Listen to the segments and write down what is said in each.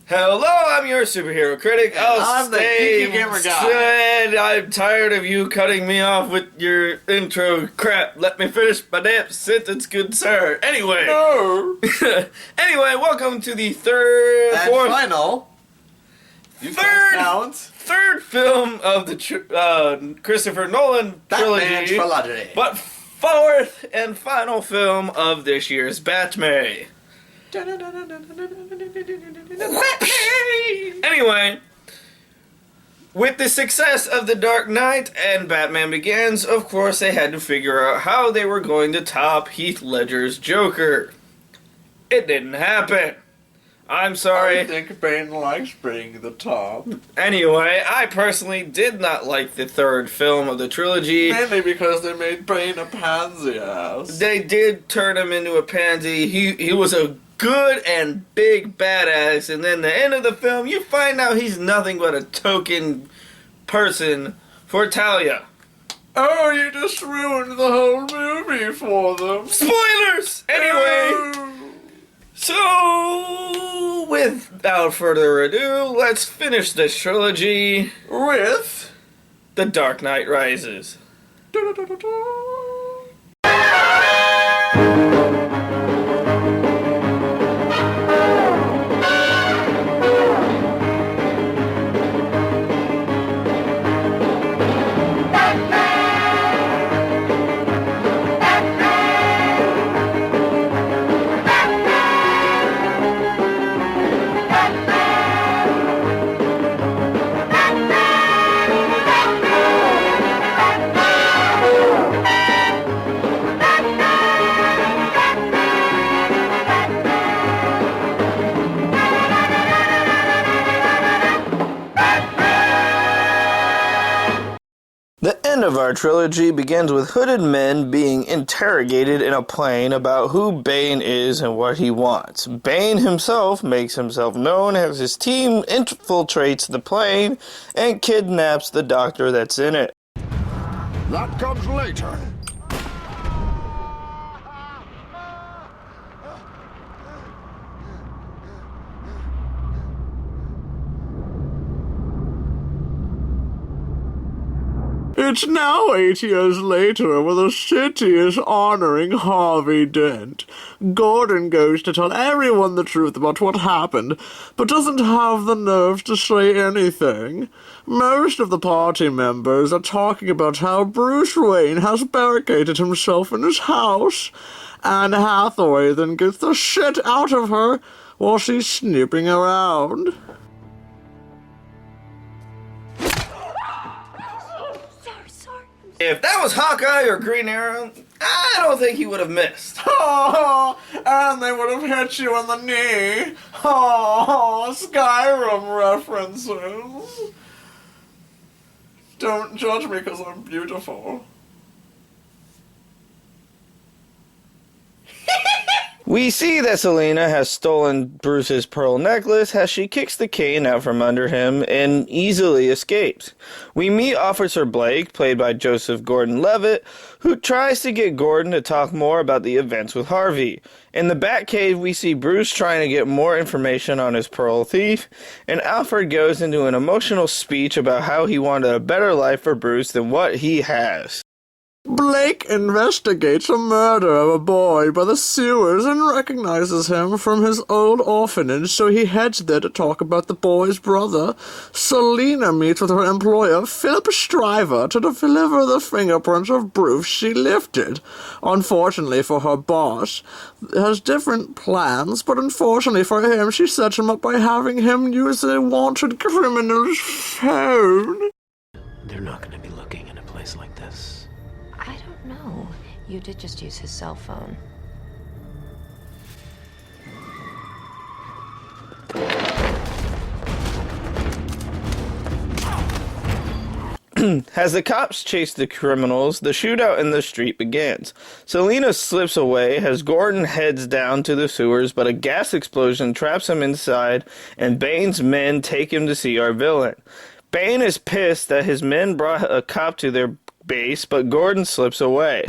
Hello, I'm your superhero critic. I'm the Geeky Gamer Guy. I'm tired of you cutting me off with your intro crap. Let me finish my damn sentence, good sir. Anyway. No. Anyway, welcome to the Final. Third film of the Christopher Nolan trilogy. But fourth and final film of this year's Batman. Anyway, with the success of The Dark Knight and Batman Begins, of course they had to figure out how they were going to top Heath Ledger's Joker. It didn't happen. I'm sorry. I think Bane likes being the top. Anyway, I personally did not like the third film of the trilogy. Mainly because they made Bane a pansy ass. They did turn him into a pansy. He was a good and big badass, and then the end of the film, you find out he's nothing but a token person for Talia. Oh, you just ruined the whole movie for them. Spoilers! Anyway, so without further ado, let's finish this trilogy with The Dark Knight Rises. The end of our trilogy begins with hooded men being interrogated in a plane about who Bane is and what he wants. Bane himself makes himself known as his team infiltrates the plane and kidnaps the doctor that's in it. That comes later. It's now 8 years later, where the city is honoring Harvey Dent. Gordon goes to tell everyone the truth about what happened, but doesn't have the nerve to say anything. Most of the party members are talking about how Bruce Wayne has barricaded himself in his house, and Hathaway then gets the shit out of her while she's snooping around. If that was Hawkeye or Green Arrow, I don't think he would have missed. Oh, and they would have hit you in the knee. Oh, Skyrim references. Don't judge me because I'm beautiful. We see that Selina has stolen Bruce's pearl necklace as she kicks the cane out from under him and easily escapes. We meet Officer Blake, played by Joseph Gordon-Levitt, who tries to get Gordon to talk more about the events with Harvey. In the Batcave, we see Bruce trying to get more information on his pearl thief, and Alfred goes into an emotional speech about how he wanted a better life for Bruce than what he has. Blake investigates a murder of a boy by the sewers and recognizes him from his old orphanage, so he heads there to talk about the boy's brother. Selina meets with her employer, Philip Stryver, to deliver the fingerprints of Bruce she lifted. Unfortunately for her boss, has different plans, but unfortunately for him, she sets him up by having him use a wanted criminal's phone. They're not going to be looking in a place like this. I don't know. You did just use his cell phone. As the cops chase the criminals, the shootout in the street begins. Selina slips away as Gordon heads down to the sewers, but a gas explosion traps him inside, and Bane's men take him to see our villain. Bane is pissed that his men brought a cop to their base, but Gordon slips away.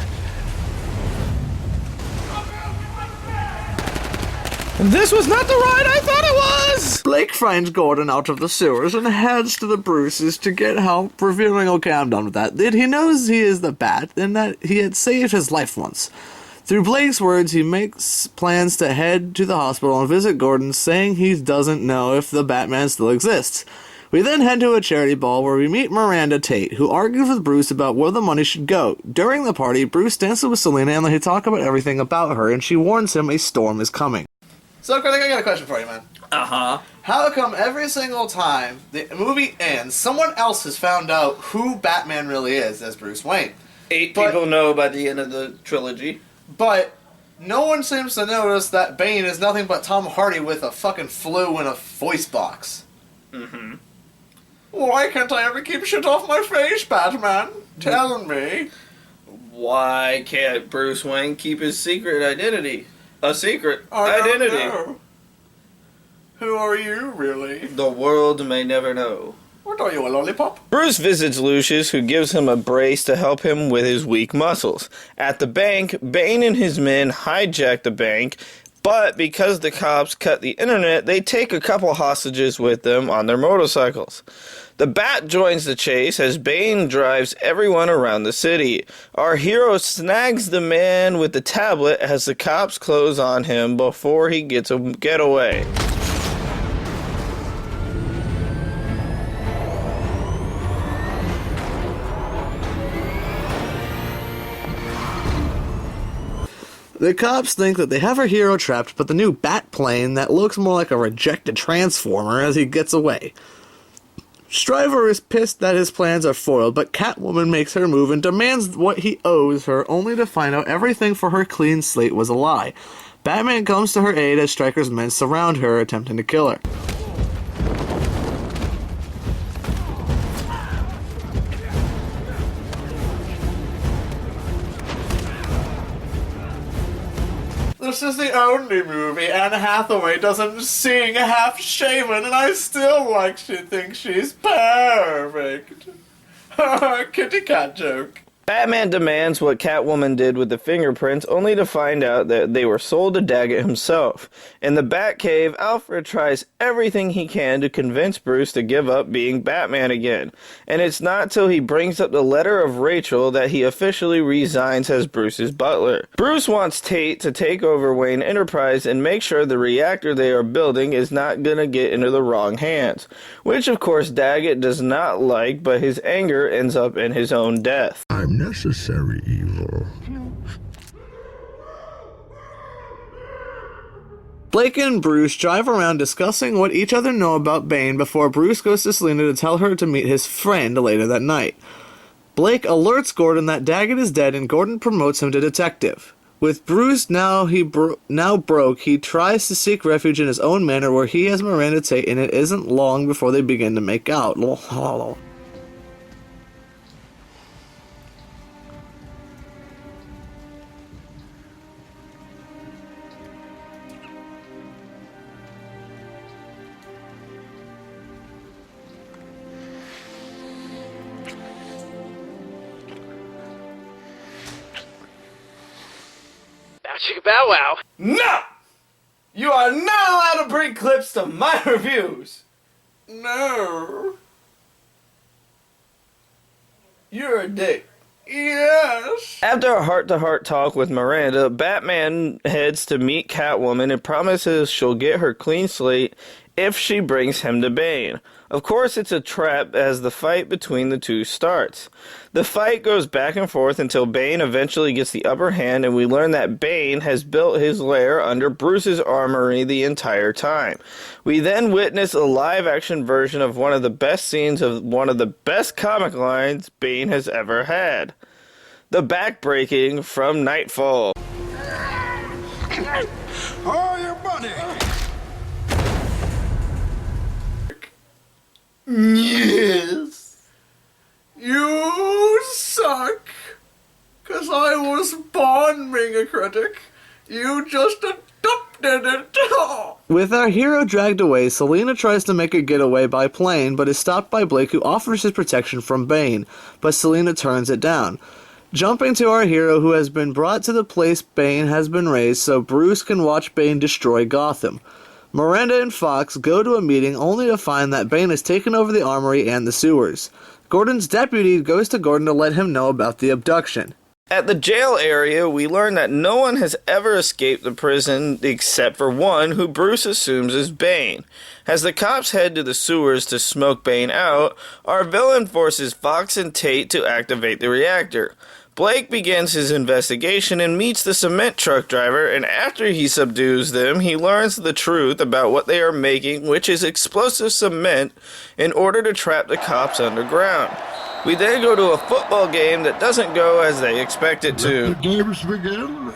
This was not the ride I thought it was! Blake finds Gordon out of the sewers and heads to the Bruces to get help, revealing, okay, I'm done with that, that he knows he is the Bat and that he had saved his life once. Through Blake's words, he makes plans to head to the hospital and visit Gordon, saying he doesn't know if the Batman still exists. We then head to a charity ball where we meet Miranda Tate, who argues with Bruce about where the money should go. During the party, Bruce dances with Selina and they talk about everything about her, and she warns him a storm is coming. So, Critic, I got a question for you, man. Uh-huh. How come every single time the movie ends, someone else has found out who Batman really is as Bruce Wayne? 8 people know by the end of the trilogy. But no one seems to notice that Bane is nothing but Tom Hardy with a fucking flu and a voice box. Mm-hmm. Why can't I ever keep shit off my face, Batman? Tell me. Why can't Bruce Wayne keep his secret identity? A secret I don't identity. know. Who are you, really? The world may never know. What are you, a lollipop? Bruce visits Lucius, who gives him a brace to help him with his weak muscles. At the bank, Bane and his men hijack the bank, but because the cops cut the internet, they take a couple hostages with them on their motorcycles. The Bat joins the chase as Bane drives everyone around the city. Our hero snags the man with the tablet as the cops close on him before he gets a getaway. The cops think that they have our hero trapped, but the new Bat plane that looks more like a rejected Transformer as he gets away. Stryver is pissed that his plans are foiled, but Catwoman makes her move and demands what he owes her, only to find out everything for her clean slate was a lie. Batman comes to her aid as Stryker's men surround her, attempting to kill her. This is the only movie Anne Hathaway doesn't sing half-shaven, and I still like to think she's perfect. Kitty cat joke. Batman demands what Catwoman did with the fingerprints, only to find out that they were sold to Daggett himself. In the Batcave, Alfred tries everything he can to convince Bruce to give up being Batman again, and it's not till he brings up the letter of Rachel that he officially resigns as Bruce's butler. Bruce wants Tate to take over Wayne Enterprise and make sure the reactor they are building is not gonna get into the wrong hands, which of course Daggett does not like, but his anger ends up in his own death. I'm necessary evil. Blake and Bruce drive around discussing what each other know about Bane before Bruce goes to Selina to tell her to meet his friend later that night. Blake alerts Gordon that Daggett is dead and Gordon promotes him to detective. With Bruce now broke, he tries to seek refuge in his own manor where he has Miranda Tate, and it isn't long before they begin to make out. Bow wow. No! You are not allowed to bring clips to my reviews! No. You're a dick. Yes. After a heart-to-heart talk with Miranda, Batman heads to meet Catwoman and promises she'll get her clean slate if she brings him to Bane. Of course, it's a trap as the fight between the two starts. The fight goes back and forth until Bane eventually gets the upper hand, and we learn that Bane has built his lair under Bruce's armory the entire time. We then witness a live-action version of one of the best scenes of one of the best comic lines Bane has ever had. The backbreaking from Nightfall. Oh, your buddy! Yes. You suck. 'Cause I was born being a critic. You just adopted it. With our hero dragged away, Selina tries to make a getaway by plane, but is stopped by Blake, who offers his protection from Bane, but Selina turns it down. Jumping to our hero who has been brought to the place Bane has been raised so Bruce can watch Bane destroy Gotham. Miranda and Fox go to a meeting only to find that Bane has taken over the armory and the sewers. Gordon's deputy goes to Gordon to let him know about the abduction. At the jail area, we learn that no one has ever escaped the prison except for one who Bruce assumes is Bane. As the cops head to the sewers to smoke Bane out, our villain forces Fox and Tate to activate the reactor. Blake begins his investigation and meets the cement truck driver, and after he subdues them, he learns the truth about what they are making, which is explosive cement, in order to trap the cops underground. We then go to a football game that doesn't go as they expect it to. The games begin.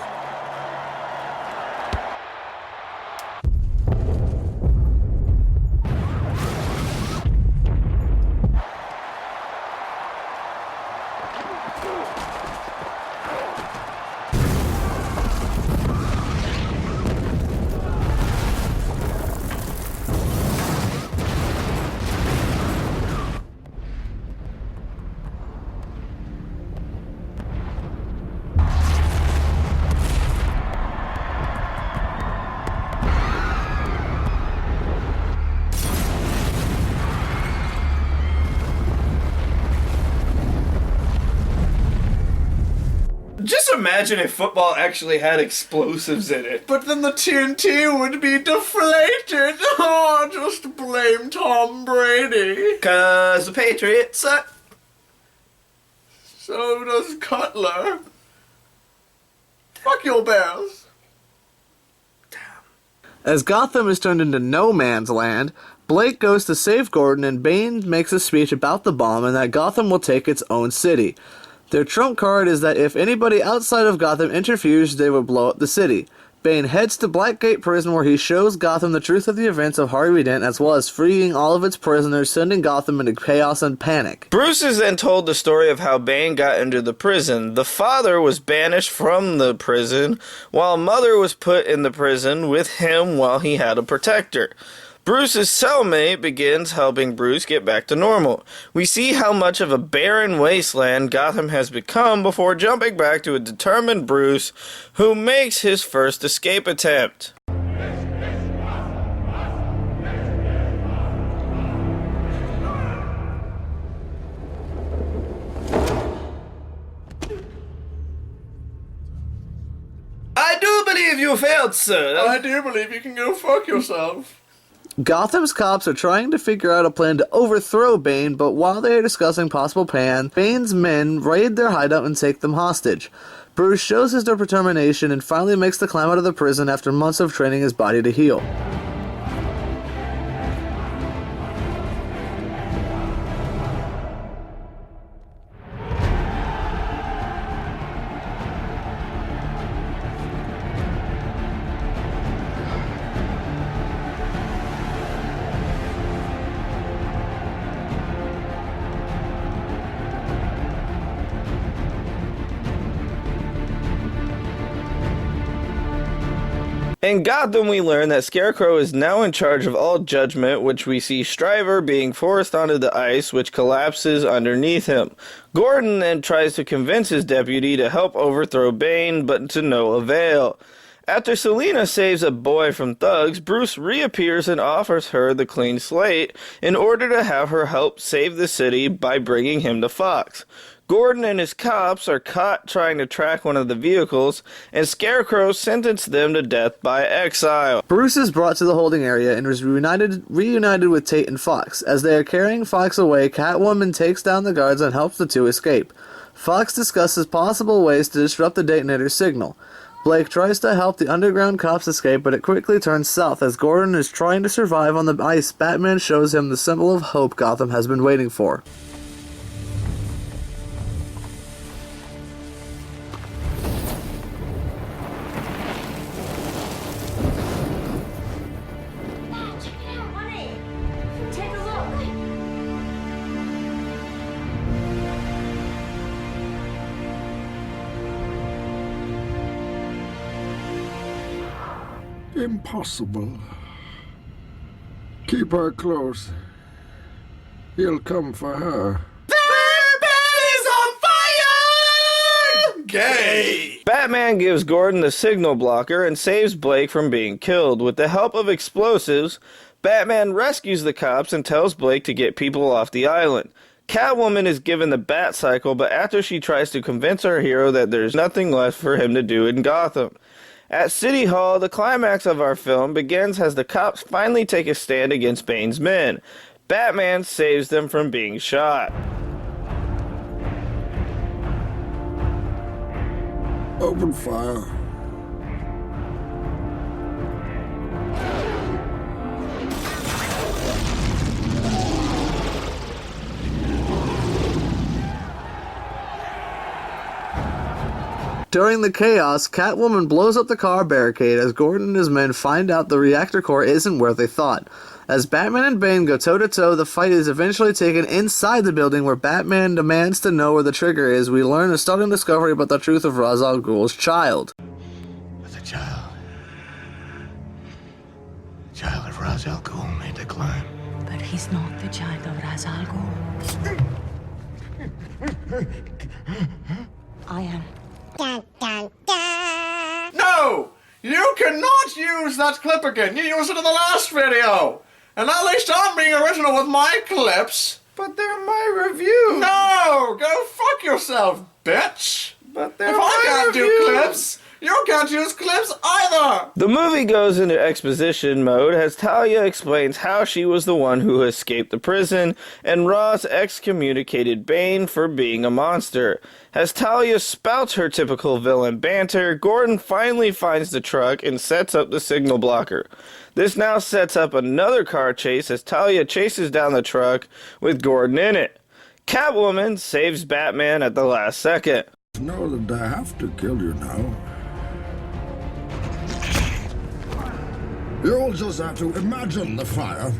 Just imagine if football actually had explosives in it. But then the TNT would be deflated. Oh, just blame Tom Brady. 'Cause the Patriots suck. So does Cutler. Fuck your Bears. As Gotham is turned into no man's land, Blake goes to save Gordon and Bane makes a speech about the bomb and that Gotham will take its own city. Their trump card is that if anybody outside of Gotham interferes, they will blow up the city. Bane heads to Blackgate Prison where he shows Gotham the truth of the events of Harvey Dent as well as freeing all of its prisoners, sending Gotham into chaos and panic. Bruce is then told the story of how Bane got into the prison. The father was banished from the prison, while Mother was put in the prison with him while he had a protector. Bruce's cellmate begins helping Bruce get back to normal. We see how much of a barren wasteland Gotham has become before jumping back to a determined Bruce who makes his first escape attempt. I do believe you failed, sir. I do believe you can go fuck yourself. Gotham's cops are trying to figure out a plan to overthrow Bane, but while they are discussing possible plan, Bane's men raid their hideout and take them hostage. Bruce shows his determination and finally makes the climb out of the prison after months of training his body to heal. In Gotham, we learn that Scarecrow is now in charge of all judgment, which we see Stryver being forced onto the ice, which collapses underneath him. Gordon then tries to convince his deputy to help overthrow Bane, but to no avail. After Selina saves a boy from thugs, Bruce reappears and offers her the clean slate in order to have her help save the city by bringing him to Fox. Gordon and his cops are caught trying to track one of the vehicles, and Scarecrow sentenced them to death by exile. Bruce is brought to the holding area and is reunited with Tate and Fox. As they are carrying Fox away, Catwoman takes down the guards and helps the two escape. Fox discusses possible ways to disrupt the detonator's signal. Blake tries to help the underground cops escape, but it quickly turns south. As Gordon is trying to survive on the ice, Batman shows him the symbol of hope Gotham has been waiting for. Impossible. Keep her close. He'll come for her. Everybody's on fire! gay! Batman gives Gordon the signal blocker and saves Blake from being killed. With the help of explosives, Batman rescues the cops and tells Blake to get people off the island. Catwoman is given the Bat Cycle, but after she tries to convince our hero that there's nothing left for him to do in Gotham. At City Hall, the climax of our film begins as the cops finally take a stand against Bane's men. Batman saves them from being shot. Open fire. During the chaos, Catwoman blows up the car barricade as Gordon and his men find out the reactor core isn't where they thought. As Batman and Bane go toe-to-toe, the fight is eventually taken inside the building where Batman demands to know where the trigger is. We learn a stunning discovery about the truth of Ra's al Ghul's child. But the child of Ra's al Ghul made the climb. But he's not the child of Ra's al Ghul. I am. No! You cannot use that clip again! You used it in the last video! And at least I'm being original with my clips! But they're my review. No! Go fuck yourself, bitch! But they're If I my can't review. do clips, you can't use clips either! The movie goes into exposition mode as Talia explains how she was the one who escaped the prison, and Ross excommunicated Bane for being a monster. As Talia spouts her typical villain banter, Gordon finally finds the truck and sets up the signal blocker. This now sets up another car chase as Talia chases down the truck with Gordon in it. Catwoman saves Batman at the last second. Know that I have to kill you now. You'll just have to imagine the fire.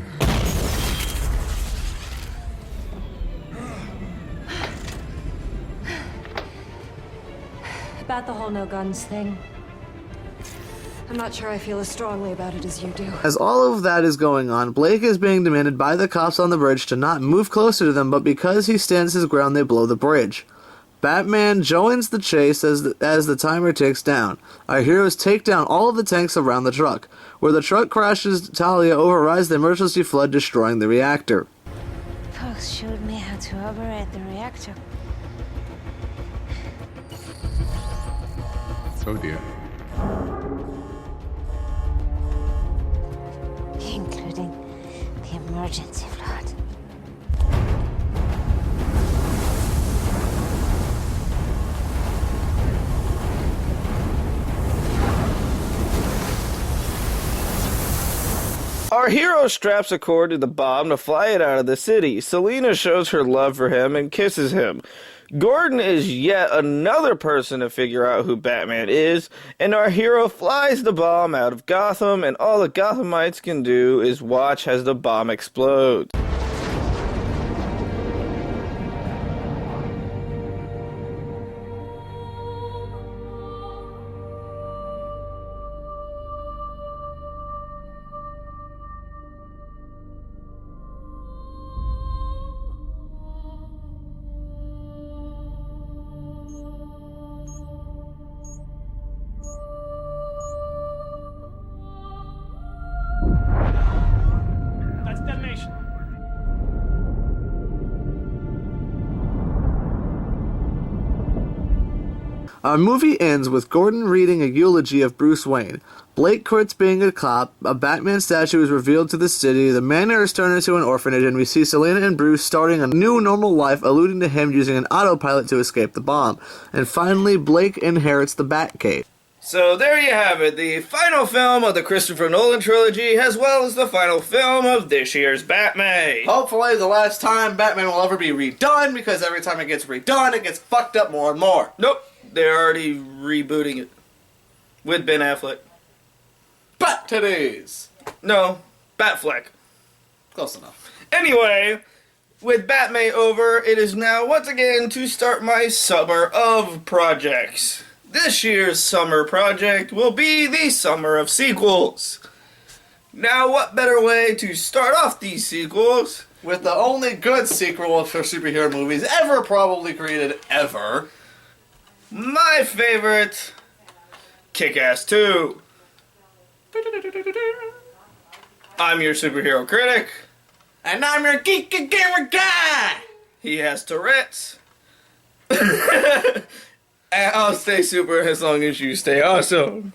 About the whole no guns thing. I'm not sure I feel as strongly about it as you do. As all of that is going on, Blake is being demanded by the cops on the bridge to not move closer to them, but because he stands his ground, they blow the bridge. Batman joins the chase as the timer ticks down. Our heroes take down all of the tanks around the truck. Where the truck crashes, Talia overrides the emergency flood, destroying the reactor. Folks showed me how to operate the reactor. Oh dear. Including the emergency flood. Our hero straps a cord to the bomb to fly it out of the city. Selina shows her love for him and kisses him. Gordon is yet another person to figure out who Batman is, and our hero flies the bomb out of Gotham, and all the Gothamites can do is watch as the bomb explodes. That's detonation. Our movie ends with Gordon reading a eulogy of Bruce Wayne. Blake quits being a cop, a Batman statue is revealed to the city, the manor is turned into an orphanage, and we see Selina and Bruce starting a new normal life, alluding to him using an autopilot to escape the bomb. And finally, Blake inherits the Batcave. So there you have it, the final film of the Christopher Nolan trilogy, as well as the final film of this year's Batman. Hopefully the last time Batman will ever be redone, because every time it gets redone, it gets fucked up more and more. Nope, they're already rebooting it with Ben Affleck. Bat titties! No, Batfleck. Close enough. Anyway, with Batman over, it is now once again to start my summer of projects. This year's summer project will be the summer of sequels. Now, what better way to start off these sequels? With the only good sequel for superhero movies ever probably created ever. My favorite, Kick-Ass 2. I'm your superhero critic. And I'm your geeky gamer guy! He has Tourette's. And I'll stay super as long as you stay awesome.